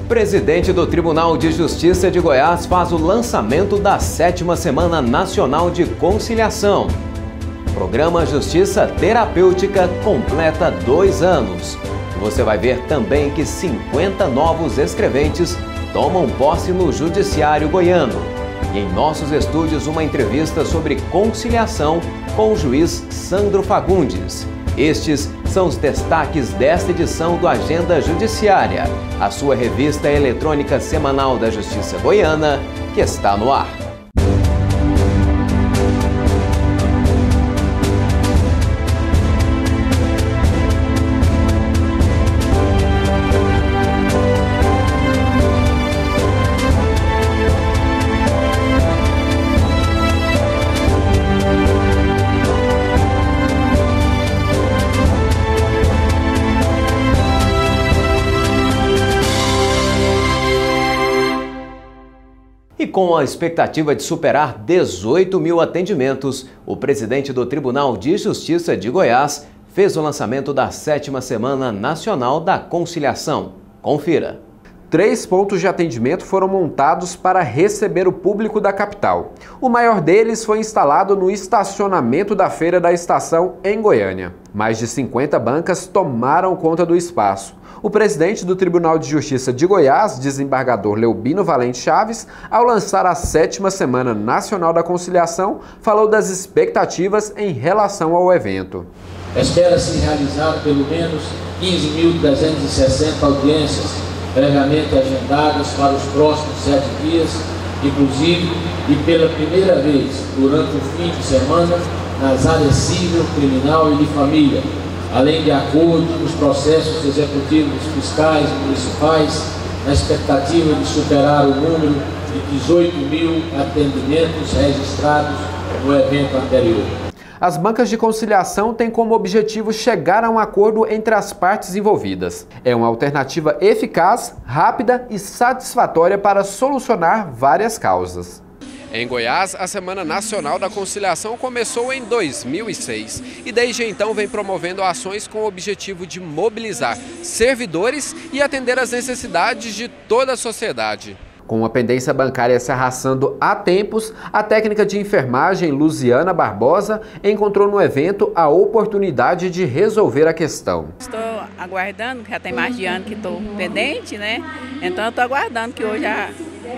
Presidente do Tribunal de Justiça de Goiás faz o lançamento da 7ª Semana Nacional de Conciliação. Programa Justiça Terapêutica completa 2 anos. Você vai ver também que 50 novos escreventes tomam posse no Judiciário Goiano. E em nossos estúdios, uma entrevista sobre conciliação com o juiz Sandro Fagundes. Estes são os destaques desta edição do Agenda Judiciária, a sua revista eletrônica semanal da Justiça Goiana, que está no ar. E com a expectativa de superar 18 mil atendimentos, o presidente do Tribunal de Justiça de Goiás fez o lançamento da 7ª Semana Nacional da Conciliação. Confira. 3 pontos de atendimento foram montados para receber o público da capital. O maior deles foi instalado no estacionamento da Feira da Estação, em Goiânia. Mais de 50 bancas tomaram conta do espaço. O presidente do Tribunal de Justiça de Goiás, desembargador Leubino Valente Chaves, ao lançar a 7ª Semana Nacional da Conciliação, falou das expectativas em relação ao evento. Espera-se realizar pelo menos 15.360 audiências previamente agendadas para os próximos 7 dias, inclusive e pela primeira vez durante o fim de semana nas áreas civil, criminal e de família, além de acordo com os processos executivos fiscais municipais, na expectativa de superar o número de 18 mil atendimentos registrados no evento anterior. As bancas de conciliação têm como objetivo chegar a um acordo entre as partes envolvidas. É uma alternativa eficaz, rápida e satisfatória para solucionar várias causas. Em Goiás, a Semana Nacional da Conciliação começou em 2006 e desde então vem promovendo ações com o objetivo de mobilizar servidores e atender às necessidades de toda a sociedade. Com a pendência bancária se arrastando há tempos, a técnica de enfermagem Luziana Barbosa encontrou no evento a oportunidade de resolver a questão. Estou aguardando, já tem mais de ano que estou pendente, né? Então eu estou aguardando que hoje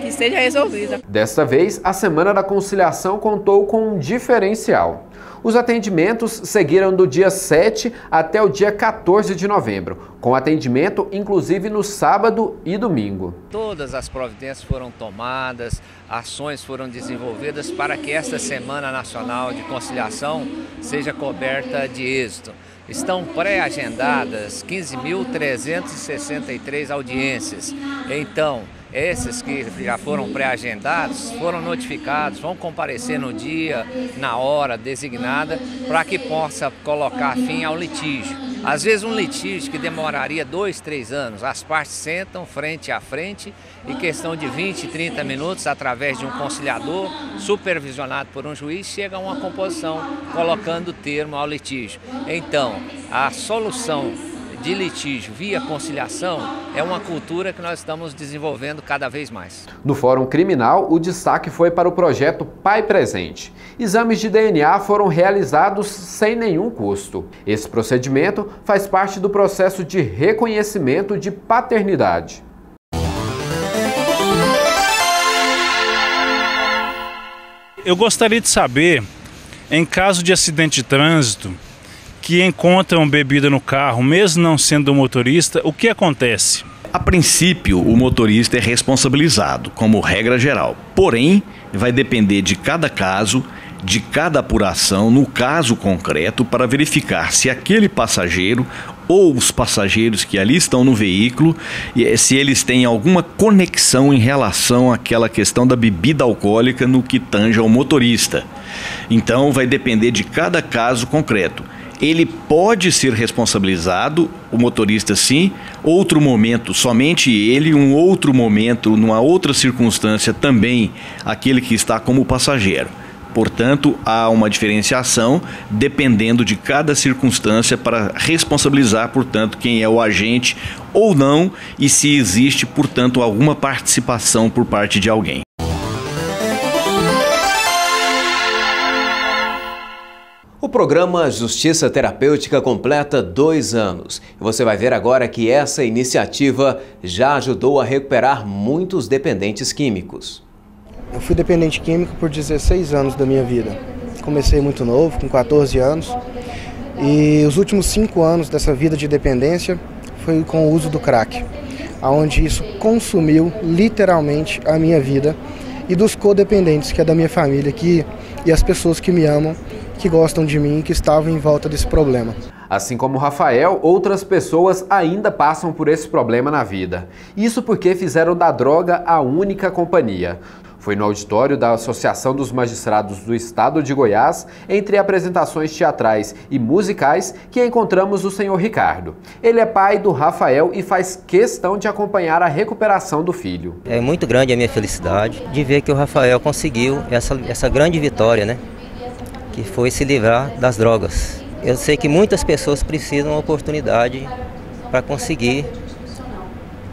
que seja resolvida. Desta vez, a Semana da Conciliação contou com um diferencial. Os atendimentos seguiram do dia 7 até o dia 14 de novembro, com atendimento inclusive no sábado e domingo. Todas as providências foram tomadas, ações foram desenvolvidas para que esta Semana Nacional de Conciliação seja coberta de êxito. Estão pré-agendadas 15.363 audiências. Então, esses que já foram pré-agendados foram notificados, vão comparecer no dia, na hora designada, para que possa colocar fim ao litígio. Às vezes um litígio que demoraria 2, 3 anos, as partes sentam frente a frente e questão de 20, 30 minutos, através de um conciliador supervisionado por um juiz, chega a uma composição colocando termo ao litígio. Então, a solução de litígio via conciliação é uma cultura que nós estamos desenvolvendo cada vez mais. No Fórum Criminal, o destaque foi para o projeto Pai Presente. Exames de DNA foram realizados sem nenhum custo. Esse procedimento faz parte do processo de reconhecimento de paternidade. Eu gostaria de saber, em caso de acidente de trânsito, que encontram bebida no carro, mesmo não sendo o motorista, o que acontece? A princípio, o motorista é responsabilizado, como regra geral. Porém, vai depender de cada caso, de cada apuração, no caso concreto, para verificar se aquele passageiro ou os passageiros que ali estão no veículo, se eles têm alguma conexão em relação àquela questão da bebida alcoólica no que tange ao motorista. Então, vai depender de cada caso concreto. Ele pode ser responsabilizado, o motorista sim, outro momento somente ele, um outro momento, numa outra circunstância também, aquele que está como passageiro. Portanto, há uma diferenciação dependendo de cada circunstância para responsabilizar, portanto, quem é o agente ou não e se existe, portanto, alguma participação por parte de alguém. O programa Justiça Terapêutica completa 2 anos. E você vai ver agora que essa iniciativa já ajudou a recuperar muitos dependentes químicos. Eu fui dependente químico por 16 anos da minha vida. Comecei muito novo, com 14 anos. E os últimos 5 anos dessa vida de dependência foi com o uso do crack, onde isso consumiu literalmente a minha vida e dos codependentes, que é da minha família, e as pessoas que me amam, que gostam de mim e que estavam em volta desse problema. Assim como Rafael, outras pessoas ainda passam por esse problema na vida. Isso porque fizeram da droga a única companhia. Foi no auditório da Associação dos Magistrados do Estado de Goiás, entre apresentações teatrais e musicais, que encontramos o senhor Ricardo. Ele é pai do Rafael e faz questão de acompanhar a recuperação do filho. É muito grande a minha felicidade de ver que o Rafael conseguiu essa grande vitória, né? Que foi se livrar das drogas. Eu sei que muitas pessoas precisam de uma oportunidade para conseguir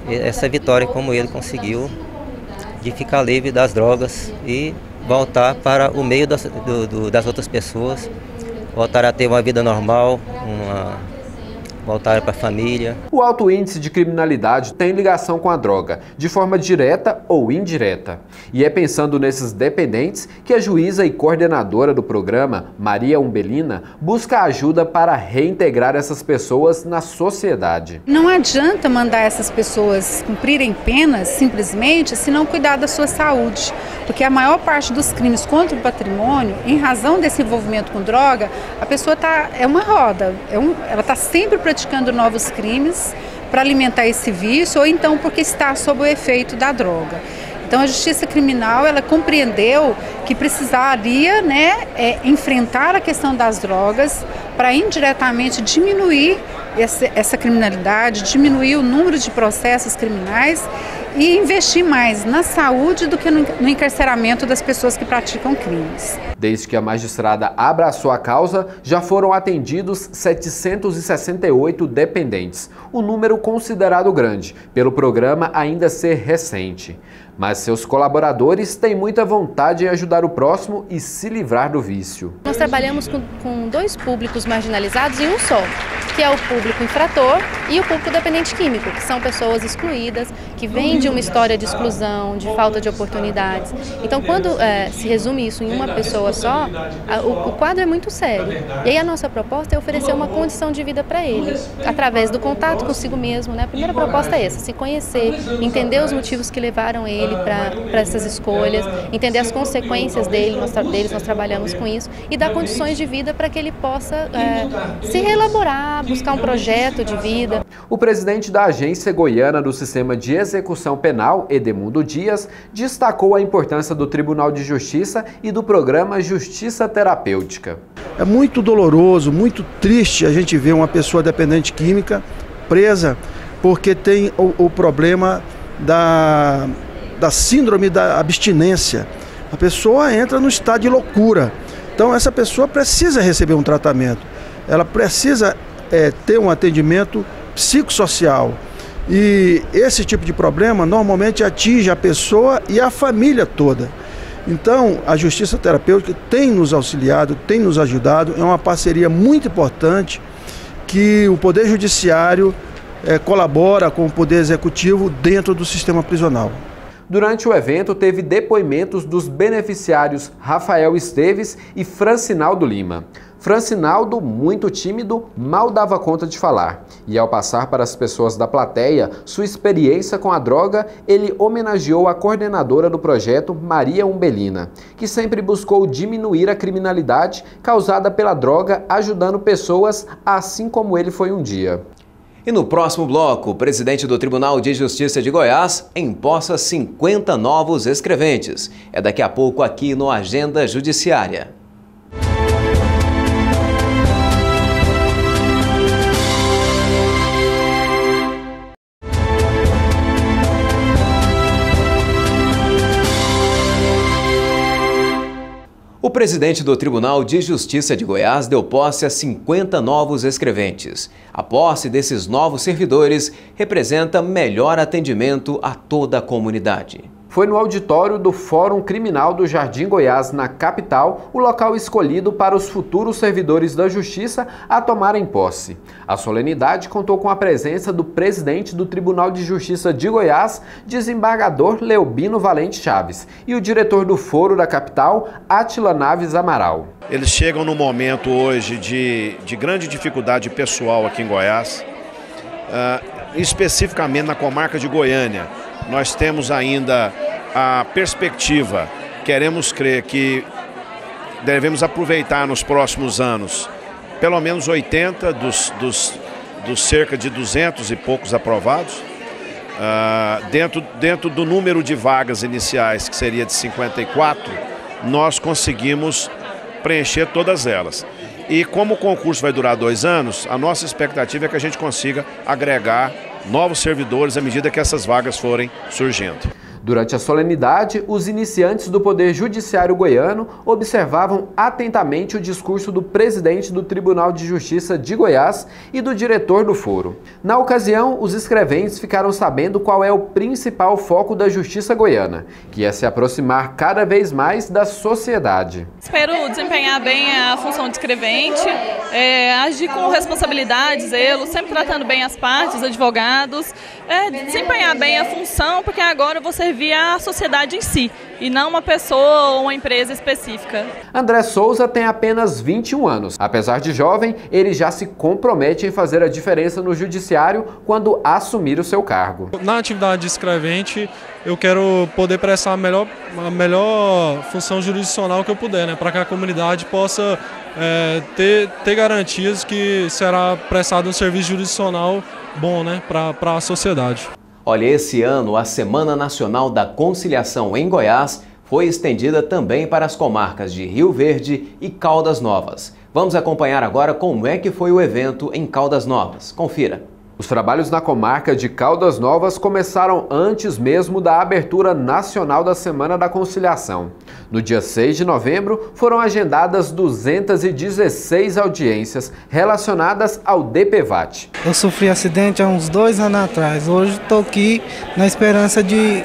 essa vitória como ele conseguiu, de ficar livre das drogas e voltar para o meio das outras pessoas, voltar a ter uma vida normal, voltar para a família. O alto índice de criminalidade tem ligação com a droga, de forma direta ou indireta. E é pensando nesses dependentes que a juíza e coordenadora do programa, Maria Umbelina, busca ajuda para reintegrar essas pessoas na sociedade. Não adianta mandar essas pessoas cumprirem penas simplesmente se não cuidar da sua saúde, porque a maior parte dos crimes contra o patrimônio, em razão desse envolvimento com droga, a pessoa é uma roda, ela está sempre praticando novos crimes para alimentar esse vício, ou então porque está sob o efeito da droga. Então a justiça criminal, ela compreendeu que precisaria, enfrentar a questão das drogas para indiretamente diminuir essa criminalidade, diminuir o número de processos criminais e investir mais na saúde do que no encarceramento das pessoas que praticam crimes. Desde que a magistrada abraçou a causa, já foram atendidos 768 dependentes, um número considerado grande, pelo programa ainda ser recente. Mas seus colaboradores têm muita vontade em ajudar o próximo e se livrar do vício. Nós trabalhamos com 2 públicos marginalizados em um só, que é o público infrator e o público dependente químico, que são pessoas excluídas, que vêm de uma história de exclusão, de falta de oportunidades. Então, quando se resume isso em uma pessoa só, o quadro é muito sério. E aí a nossa proposta é oferecer uma condição de vida para ele, através do contato consigo mesmo, né? A primeira proposta é essa, se conhecer, entender os motivos que levaram ele para essas escolhas, entender as consequências deles, nós trabalhamos com isso, e dar condições de vida para que ele possa se reelaborar, buscar um projeto de vida. O presidente da Agência Goiana do Sistema de Execução Penal, Edemundo Dias, destacou a importância do Tribunal de Justiça e do programa Justiça Terapêutica. É muito doloroso, muito triste a gente ver uma pessoa dependente química presa porque tem o problema da síndrome da abstinência. A pessoa entra no estado de loucura. Então essa pessoa precisa receber um tratamento. Ela precisa ter um atendimento psicossocial. E esse tipo de problema normalmente atinge a pessoa e a família toda. Então a Justiça Terapêutica tem nos auxiliado, tem nos ajudado. É uma parceria muito importante que o Poder Judiciário colabora com o Poder Executivo dentro do sistema prisional. Durante o evento, teve depoimentos dos beneficiários Rafael Esteves e Francinaldo Lima. Francinaldo, muito tímido, mal dava conta de falar. E ao passar para as pessoas da plateia sua experiência com a droga, ele homenageou a coordenadora do projeto, Maria Umbelina, que sempre buscou diminuir a criminalidade causada pela droga, ajudando pessoas assim como ele foi um dia. E no próximo bloco, o presidente do Tribunal de Justiça de Goiás empossa 50 novos escreventes. É daqui a pouco aqui no Agenda Judiciária. O presidente do Tribunal de Justiça de Goiás deu posse a 50 novos escreventes. A posse desses novos servidores representa melhor atendimento a toda a comunidade. Foi no auditório do Fórum Criminal do Jardim Goiás, na capital, o local escolhido para os futuros servidores da Justiça a tomarem posse. A solenidade contou com a presença do presidente do Tribunal de Justiça de Goiás, desembargador Leobino Valente Chaves, e o diretor do Foro da capital, Átila Naves Amaral. Eles chegam no momento hoje de grande dificuldade pessoal aqui em Goiás, especificamente na comarca de Goiânia. Nós temos ainda a perspectiva, queremos crer que devemos aproveitar nos próximos anos pelo menos 80 dos cerca de 200 e poucos aprovados, dentro do número de vagas iniciais, que seria de 54, nós conseguimos preencher todas elas. E como o concurso vai durar 2 anos, a nossa expectativa é que a gente consiga agregar novos servidores à medida que essas vagas forem surgindo. Durante a solenidade, os iniciantes do Poder Judiciário goiano observavam atentamente o discurso do presidente do Tribunal de Justiça de Goiás e do diretor do Foro. Na ocasião, os escreventes ficaram sabendo qual é o principal foco da Justiça goiana, que é se aproximar cada vez mais da sociedade. Espero desempenhar bem a função de escrevente, agir com responsabilidade, zelo, sempre tratando bem as partes, os advogados, desempenhar bem a função, porque agora eu vou servir a sociedade em si, e não uma pessoa ou uma empresa específica. André Souza tem apenas 21 anos. Apesar de jovem, ele já se compromete em fazer a diferença no judiciário quando assumir o seu cargo. Na atividade de escrevente, eu quero poder prestar a melhor função jurisdicional que eu puder, né, para que a comunidade possa ter garantias que será prestado um serviço jurisdicional bom, né, para a sociedade. Olha, esse ano a Semana Nacional da Conciliação em Goiás foi estendida também para as comarcas de Rio Verde e Caldas Novas. Vamos acompanhar agora como é que foi o evento em Caldas Novas. Confira. Os trabalhos na comarca de Caldas Novas começaram antes mesmo da abertura nacional da Semana da Conciliação. No dia 6 de novembro, foram agendadas 216 audiências relacionadas ao DPVAT. Eu sofri acidente há uns 2 anos atrás. Hoje estou aqui na esperança de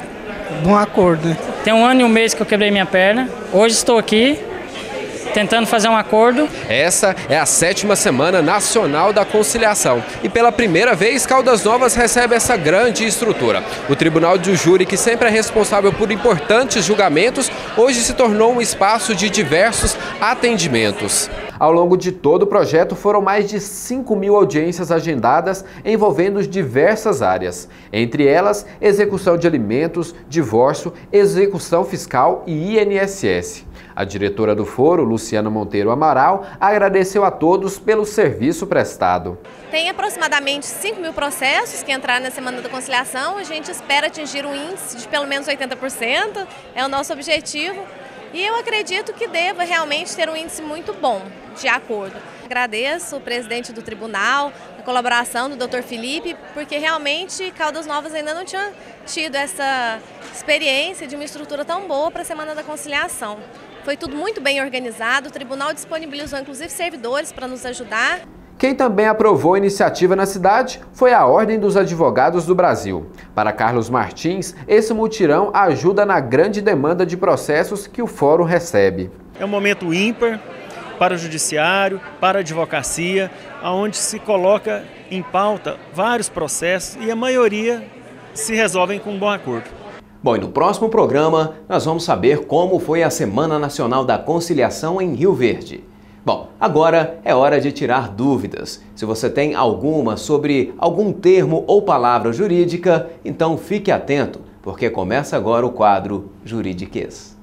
um acordo, né? Tem 1 ano e 1 mês que eu quebrei minha perna. Hoje estou aqui tentando fazer um acordo. Essa é a 7ª Semana Nacional da Conciliação e pela primeira vez Caldas Novas recebe essa grande estrutura. O Tribunal de Júri, que sempre é responsável por importantes julgamentos, hoje se tornou um espaço de diversos atendimentos. Ao longo de todo o projeto foram mais de 5.000 audiências agendadas envolvendo diversas áreas, entre elas execução de alimentos, divórcio, execução fiscal e INSS. A diretora do Foro, Luciana Monteiro Amaral, agradeceu a todos pelo serviço prestado. Tem aproximadamente 5.000 processos que entraram na Semana da Conciliação. A gente espera atingir um índice de pelo menos 80%, é o nosso objetivo. E eu acredito que deva realmente ter um índice muito bom de acordo. Agradeço o presidente do tribunal, a colaboração do Dr. Felipe, porque realmente Caldas Novas ainda não tinha tido essa experiência de uma estrutura tão boa para a Semana da Conciliação. Foi tudo muito bem organizado, o tribunal disponibilizou inclusive servidores para nos ajudar. Quem também aprovou a iniciativa na cidade foi a Ordem dos Advogados do Brasil. Para Carlos Martins, esse mutirão ajuda na grande demanda de processos que o Fórum recebe. É um momento ímpar para o judiciário, para a advocacia, onde se coloca em pauta vários processos e a maioria se resolvem com um bom acordo. Bom, e no próximo programa nós vamos saber como foi a Semana Nacional da Conciliação em Rio Verde. Bom, agora é hora de tirar dúvidas. Se você tem alguma sobre algum termo ou palavra jurídica, então fique atento, porque começa agora o quadro Juridiquês.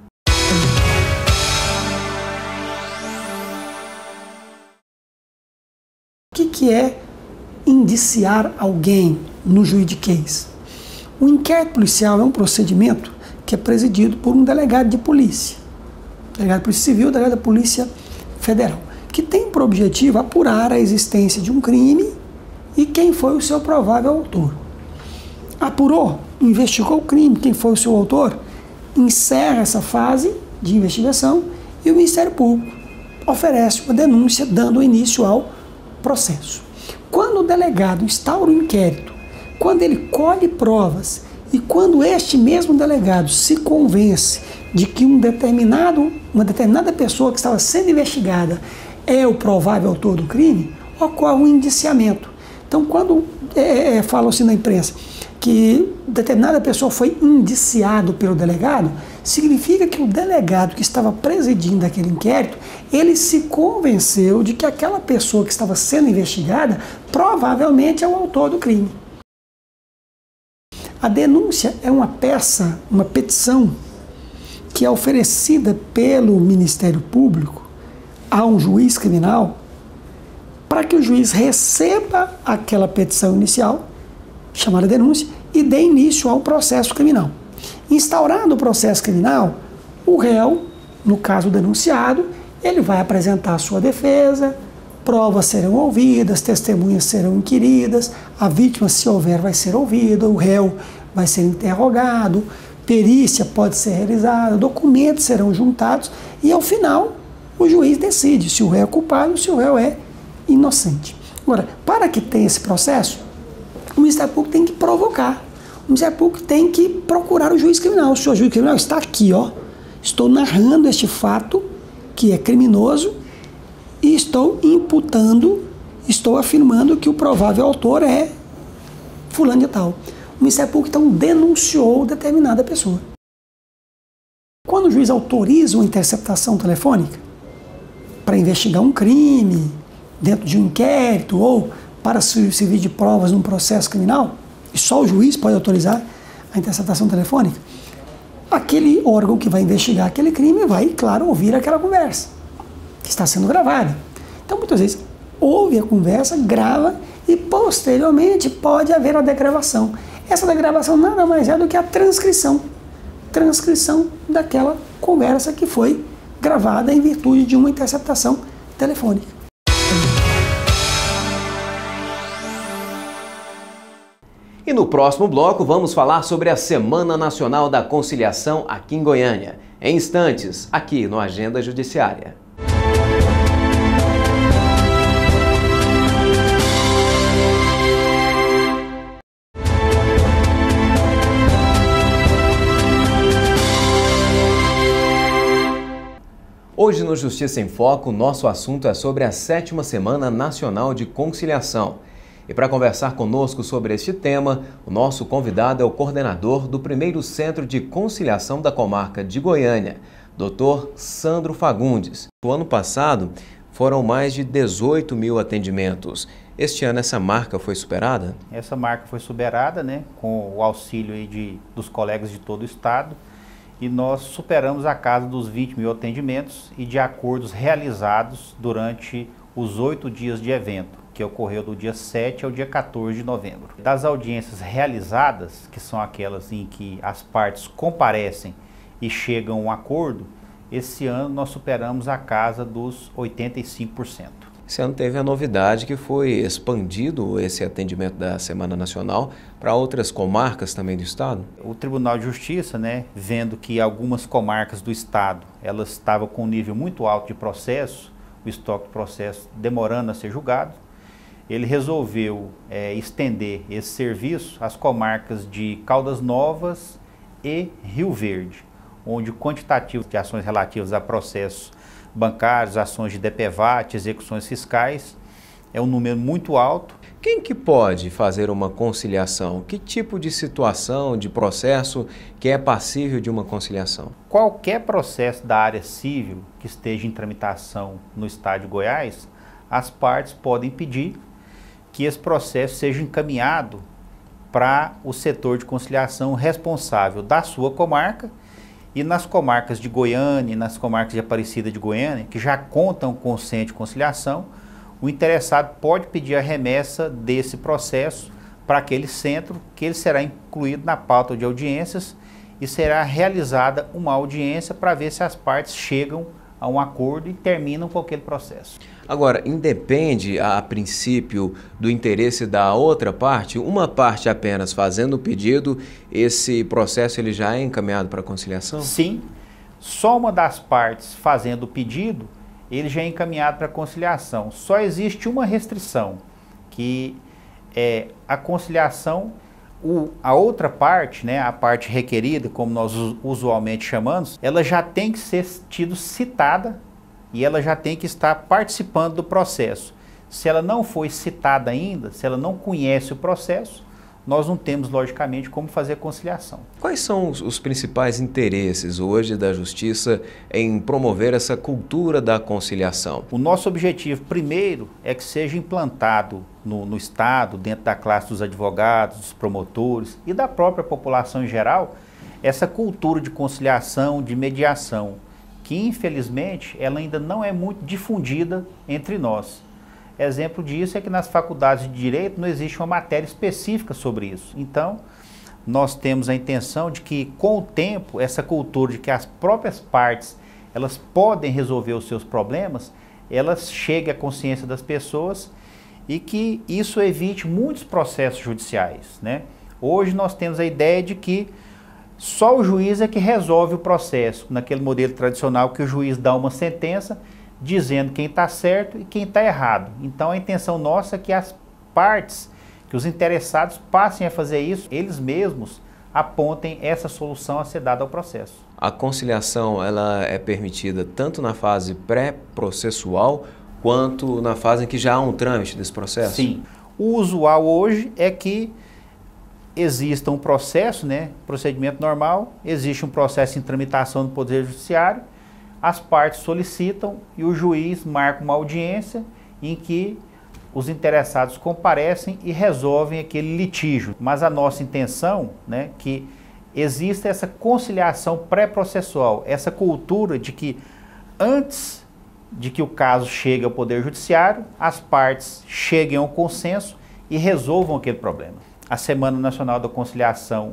O que é indiciar alguém no juridiquês? O inquérito policial é um procedimento que é presidido por um delegado de polícia. Delegado de Polícia Civil, delegado da Polícia Federal, que tem por objetivo apurar a existência de um crime e quem foi o seu provável autor. Apurou, investigou o crime, quem foi o seu autor, encerra essa fase de investigação e o Ministério Público oferece uma denúncia dando início ao processo. Quando o delegado instaura o inquérito, quando ele colhe provas e quando este mesmo delegado se convence de que uma determinada pessoa que estava sendo investigada é o provável autor do crime, ocorre um indiciamento. Então, quando falam-se na imprensa que determinada pessoa foi indiciado pelo delegado, significa que o delegado que estava presidindo aquele inquérito, ele se convenceu de que aquela pessoa que estava sendo investigada provavelmente é o autor do crime. A denúncia é uma peça, uma petição que é oferecida pelo Ministério Público a um juiz criminal para que o juiz receba aquela petição inicial, chamada denúncia, e dê início ao processo criminal. Instaurado o processo criminal, o réu, no caso denunciado, ele vai apresentar a sua defesa, provas serão ouvidas, testemunhas serão inquiridas, a vítima, se houver, vai ser ouvida, o réu vai ser interrogado, perícia pode ser realizada, documentos serão juntados e, ao final, o juiz decide se o réu é culpado ou se o réu é inocente. Agora, para que tenha esse processo, o Ministério Público tem que provocar. O Ministério Público tem que procurar o juiz criminal. O senhor juiz criminal está aqui, ó. Estou narrando este fato que é criminoso e estou imputando, estou afirmando que o provável autor é fulano de tal. O Ministério Público, então, denunciou determinada pessoa. Quando o juiz autoriza uma interceptação telefônica para investigar um crime dentro de um inquérito ou para servir de provas num processo criminal, e só o juiz pode autorizar a interceptação telefônica, aquele órgão que vai investigar aquele crime vai, claro, ouvir aquela conversa que está sendo gravada. Então, muitas vezes, ouve a conversa, grava e, posteriormente, pode haver a degravação. Essa degravação nada mais é do que a transcrição daquela conversa que foi gravada em virtude de uma interceptação telefônica. E no próximo bloco vamos falar sobre a Semana Nacional da Conciliação aqui em Goiânia. Em instantes, aqui no Agenda Judiciária. Hoje no Justiça em Foco, nosso assunto é sobre a 7ª Semana Nacional de Conciliação. E para conversar conosco sobre este tema, o nosso convidado é o coordenador do primeiro Centro de Conciliação da Comarca de Goiânia, Dr. Sandro Fagundes. No ano passado, foram mais de 18 mil atendimentos. Este ano essa marca foi superada? Essa marca foi superada, né, com o auxílio aí dos colegas de todo o estado. E nós superamos a casa dos 20 mil atendimentos e de acordos realizados durante os 8 dias de evento, que ocorreu do dia 7 ao dia 14 de novembro. Das audiências realizadas, que são aquelas em que as partes comparecem e chegam a um acordo, esse ano nós superamos a casa dos 85%. Esse ano teve a novidade que foi expandido esse atendimento da Semana Nacional para outras comarcas também do estado? O Tribunal de Justiça, né, vendo que algumas comarcas do estado elas estavam com um nível muito alto de processo, o estoque de processo demorando a ser julgado, ele resolveu estender esse serviço às comarcas de Caldas Novas e Rio Verde, onde o quantitativo de ações relativas a processos bancários, ações de DPVAT, execuções fiscais, é um número muito alto. Quem que pode fazer uma conciliação? Que tipo de situação, de processo que é passível de uma conciliação? Qualquer processo da área civil que esteja em tramitação no estado de Goiás, as partes podem pedir que esse processo seja encaminhado para o setor de conciliação responsável da sua comarca. E nas comarcas de Goiânia e nas comarcas de Aparecida de Goiânia, que já contam com o centro de conciliação, o interessado pode pedir a remessa desse processo para aquele centro, que ele será incluído na pauta de audiências e será realizada uma audiência para ver se as partes chegam a um acordo e terminam com aquele processo. Agora, independe a princípio do interesse da outra parte, uma parte apenas fazendo o pedido, esse processo ele já é encaminhado para a conciliação? Sim, Só uma das partes fazendo o pedido, ele já é encaminhado para a conciliação. Só existe uma restrição, que é a conciliação, a outra parte, né, a parte requerida, como nós usualmente chamamos, ela já tem que ser citada e ela já tem que estar participando do processo. Se ela não foi citada ainda, se ela não conhece o processo, nós não temos, logicamente, como fazer a conciliação. Quais são os principais interesses hoje da Justiça em promover essa cultura da conciliação? O nosso objetivo, primeiro, é que seja implantado no Estado, dentro da classe dos advogados, dos promotores e da própria população em geral, essa cultura de conciliação, de mediação, que, infelizmente, ela ainda não é muito difundida entre nós. Exemplo disso é que nas faculdades de Direito não existe uma matéria específica sobre isso. Então, nós temos a intenção de que, com o tempo, essa cultura de que as próprias partes, elas podem resolver os seus problemas, elas cheguem à consciência das pessoas e que isso evite muitos processos judiciais, né? Hoje nós temos a ideia de que só o juiz é que resolve o processo, naquele modelo tradicional que o juiz dá uma sentença dizendo quem está certo e quem está errado. Então a intenção nossa é que as partes, que os interessados passem a fazer isso, eles mesmos apontem essa solução a ser dada ao processo. A conciliação, ela é permitida tanto na fase pré-processual quanto na fase em que já há um trâmite desse processo? Sim. O usual hoje é que exista um processo, né, procedimento normal, existe um processo em tramitação no Poder Judiciário, as partes solicitam e o juiz marca uma audiência em que os interessados comparecem e resolvem aquele litígio. Mas a nossa intenção, né, que exista essa conciliação pré-processual, essa cultura de que antes de que o caso chegue ao Poder Judiciário, as partes cheguem a um consenso e resolvam aquele problema. A Semana Nacional da Conciliação,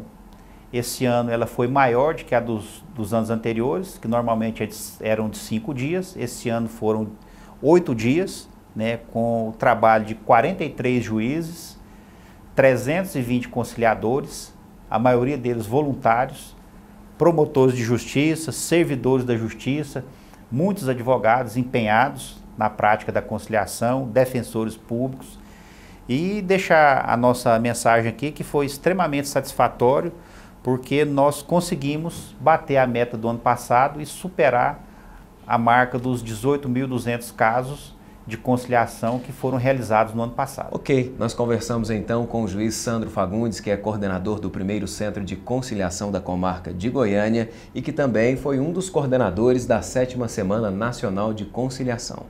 esse ano, ela foi maior do que a dos anos anteriores, que normalmente eram de 5 dias. Esse ano foram 8 dias, né, com o trabalho de 43 juízes, 320 conciliadores, a maioria deles voluntários, promotores de justiça, servidores da justiça, muitos advogados empenhados na prática da conciliação, defensores públicos. E deixar a nossa mensagem aqui que foi extremamente satisfatório, porque nós conseguimos bater a meta do ano passado e superar a marca dos 18.200 casos de conciliação que foram realizados no ano passado. Ok, nós conversamos então com o juiz Sandro Fagundes, que é coordenador do primeiro Centro de Conciliação da Comarca de Goiânia e que também foi um dos coordenadores da 7ª Semana Nacional de Conciliação.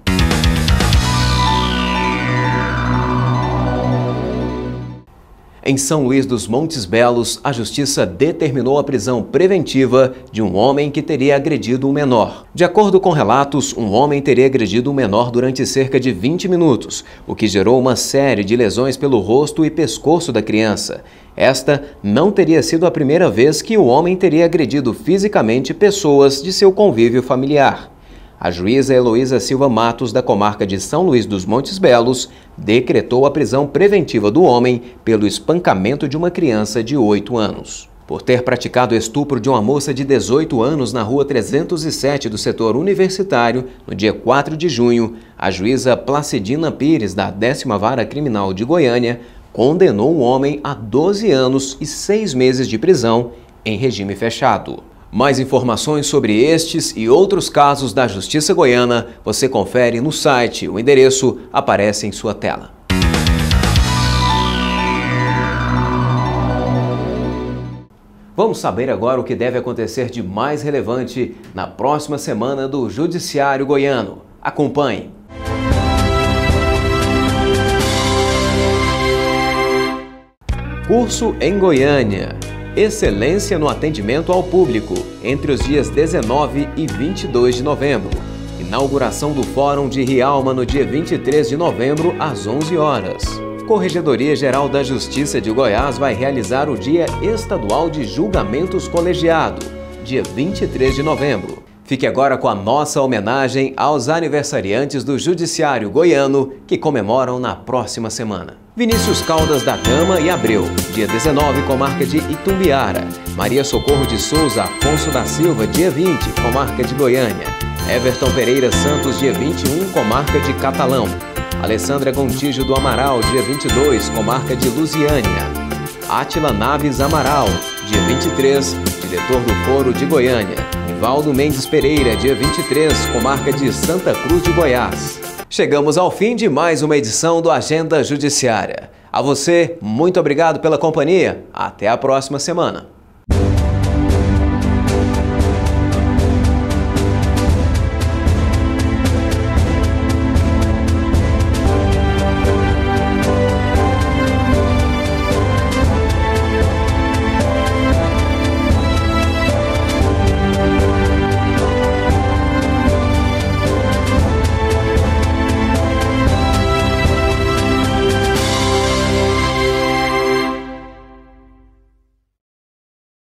Em São Luís dos Montes Belos, a Justiça determinou a prisão preventiva de um homem que teria agredido um menor. De acordo com relatos, um homem teria agredido um menor durante cerca de 20 minutos, o que gerou uma série de lesões pelo rosto e pescoço da criança. Esta não teria sido a primeira vez que o homem teria agredido fisicamente pessoas de seu convívio familiar. A juíza Heloísa Silva Matos, da comarca de São Luís dos Montes Belos, decretou a prisão preventiva do homem pelo espancamento de uma criança de 8 anos. Por ter praticado estupro de uma moça de 18 anos na rua 307 do setor universitário, no dia 4 de junho, a juíza Placidina Pires, da 10ª Vara Criminal de Goiânia, condenou o homem a 12 anos e 6 meses de prisão em regime fechado. Mais informações sobre estes e outros casos da Justiça Goiana você confere no site. O endereço aparece em sua tela. Vamos saber agora o que deve acontecer de mais relevante na próxima semana do Judiciário Goiano. Acompanhe! Curso em Goiânia. Excelência no atendimento ao público, entre os dias 19 e 22 de novembro. Inauguração do Fórum de Rialma no dia 23 de novembro, às 11 horas. Corregedoria Geral da Justiça de Goiás vai realizar o Dia Estadual de Julgamentos Colegiado, dia 23 de novembro. Fique agora com a nossa homenagem aos aniversariantes do Judiciário Goiano que comemoram na próxima semana. Vinícius Caldas da Gama e Abreu, dia 19, comarca de Itumbiara. Maria Socorro de Souza Afonso da Silva, dia 20, comarca de Goiânia. Everton Pereira Santos, dia 21, comarca de Catalão. Alessandra Gontijo do Amaral, dia 22, comarca de Lusiânia. Átila Naves Amaral, dia 23, diretor do Foro de Goiânia. Nivaldo Mendes Pereira, dia 23, comarca de Santa Cruz de Goiás. Chegamos ao fim de mais uma edição do Agenda Judiciária. A você, muito obrigado pela companhia. Até a próxima semana.